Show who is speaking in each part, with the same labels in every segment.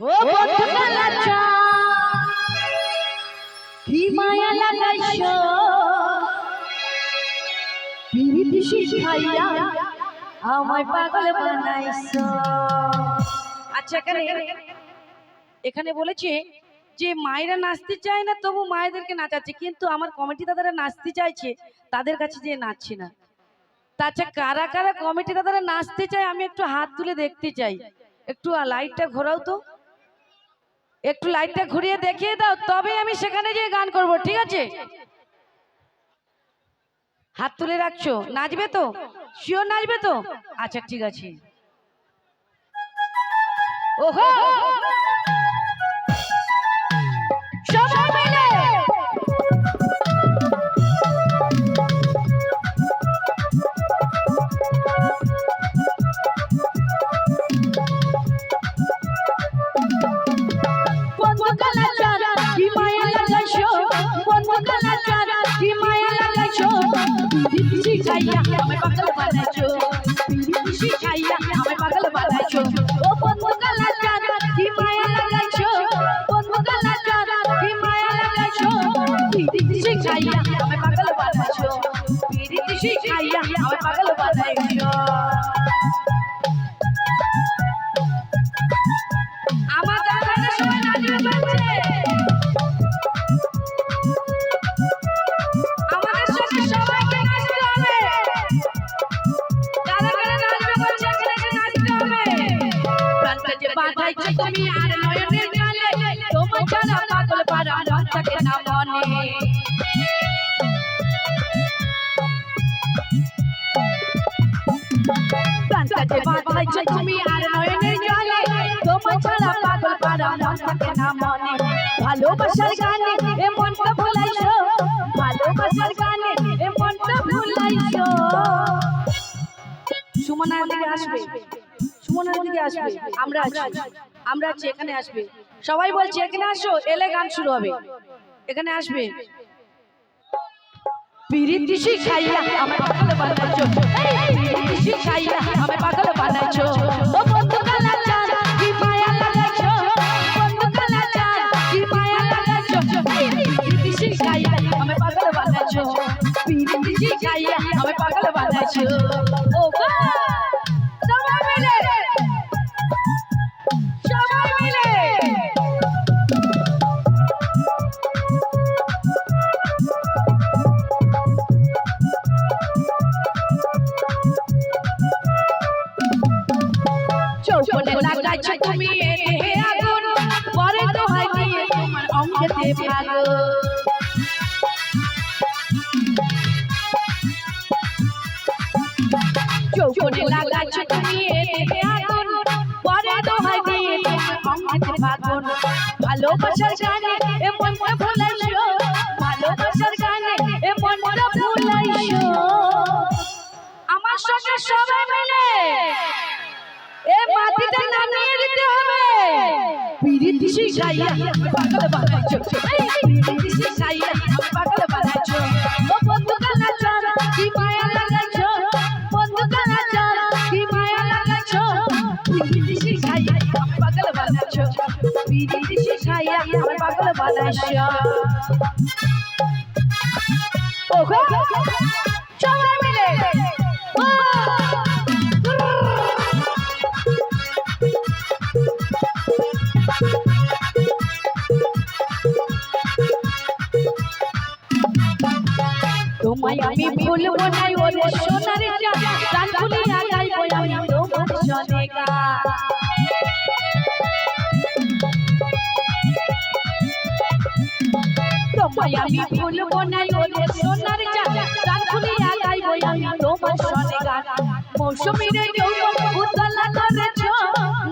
Speaker 1: ও বন্ধুটা লাচা কি মায়া লাগাইছো পিরিতি শিখাইয়া আমায় পাগল বানাইছো। আচ্ছা এখানে বলেছে যে মায়েরা নাচতে চায় না তবু মায়েদেরকে নাচাচ্ছে, কিন্তু আমার কমিটি দাদারা নাচতে চাইছে তাদের কাছে যে নাচছে না। তাছাড়া কারা কারা কমিটি দাদারা নাচতে চায় আমি একটু হাত তুলে দেখতে চাই। একটু লাইটটা ঘোরাও তো, একটু লাইটটা ঘুরিয়ে দেখিয়ে দাও, তবে আমি সেখানে গিয়ে গান করব, ঠিক আছে? হাত তুলে রাখছো, নাচবে তো? শিওর নাচবে তো? আচ্ছা ঠিক আছে। ওহো সবাই মিলে শিখাইয়া আমায় পাগল বানাইছো, শিখাইয়া আমায় পাগল বানাইছো। ও বন্ধু কালাচার কি মায়া লাগাইছো, বন্ধু কালাচার কি মায়া লাগাইছো, শিখাইয়া আমায় পাগল বানাইছো, শিখাইয়া আমায় পাগল বানাইছো। আমার দাদারা সবাই নাচবে পাচ্ছে, আমাদের সাথে সবাইকে নাচতে হবে। কারা কারা নাচবে পাচ্ছে এখানে নাচতে হবে। প্রাণটা যে বাঁধাইছো তুমি আর নয়নের জলে, তোমার ছাড়া পাগল পারা মন থাকে না মনে। প্রাণটা যে বাঁধাইছো তুমি আর নয়নের জলে, তোমার ছাড়া পাগল পারা মন থাকে না মনে। ভালোবাসার গানে এ মনটা ভুলাইছো, ভালোবাসার গানে এ মনটা ভুলাইছো। সুমনার দিকে আসবে, সুমনার দিকে আসবে, আমরা আছি এখানে আসবে। সবাই বলছে এখানে আসো, এলে গান শুরু হবে। এখানে আসবে। পিরিতি শিখাইয়া আমায় পাগল বানাইছো, পিরিতি শিখাইয়া আমায় পাগল বানাইছো। ও বন্ধু কালাচার কি মায়া লাগাইছো, বন্ধু কালাচার কি মায়া লাগাইছো, পিরিতি শিখাইয়া আমায় পাগল বানাইছো, পিরিতি শিখাইয়া আমায় পাগল বানাইছো। ও গো সবাই মিলে, সবাই মিলে চৌকনে লাগাইছো তুমি এনে আগুন, পরে তো হয় দিয়ে তোমার অঙ্গেতে ভাগো। চৌকনে লাগাইছো তুমি এনে আগুন, পরে তো হয় দিয়ে তোমার অঙ্গেতে ভাগো। ভালোবাসার গানে এ মনটা ভুলাইছো, ভালোবাসার গানে এ মনটা ভুলাইছো। আমার সঙ্গে সবাই মিলে এ মাটিতে নামিয়ে দিতে হবে। পিরিতি শিখাইয়া পাগল বানাইছো, পিরিতি শিখাইয়া পাগল বানাইছো। ও বন্ধু কালাচার কি মায়া লাগাইছো, বন্ধু কালাচার কি মায়া লাগাইছো, পিরিতি শিখাইয়া পাগল বানাইছো, পিরিতি শিখাইয়া পাগল বানাইছো। ওগো সবাই মিলে তোমায় আমি ভুলবো না ওরে সোনার চাঁদ, গান ভুলিয়া গাইবো আমি তোমার সনে গান। তোমায় আমি ভুলবো না ওরে সোনার চাঁদ, গান ভুলিয়া গাইবো আমি তোমার সনে গান। মৌসুমীরে যৌবন উতলা করেছো,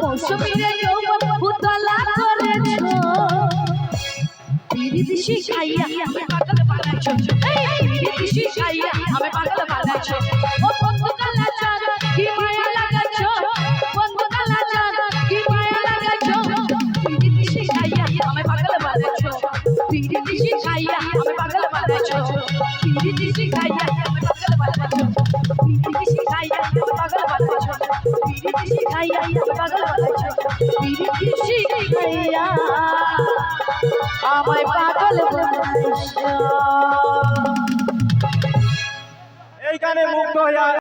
Speaker 1: মৌসুমীরে যৌবন উতলা করেছো, পিরিতি শিখাইয়া আমায় পাগল বানাইছো, পিরিতি শিখাইয়া আমায় পাগল বানাইছো। ও বন্ধু কালাচার কি মায়া লাগাইছো, বন্ধু কালাচার কি মায়া লাগাইছো, পিরিতি শিখাইয়া আমায় পাগল বানাইছো, পিরিতি শিখাইয়া আমায় পাগল বানাইছো, পিরিতি শিখাইয়া আমায় পাগল বানাইছো, পিরিতি শিখাইয়া আমায় পাগল বানাইছো, পিরিতি শিখাইয়া আমায় পাগল বানাইছো, পিরিতি শিখাইয়া আমায় পাগল বানাইছো।
Speaker 2: এই গানে মুগ্ধ হয়ে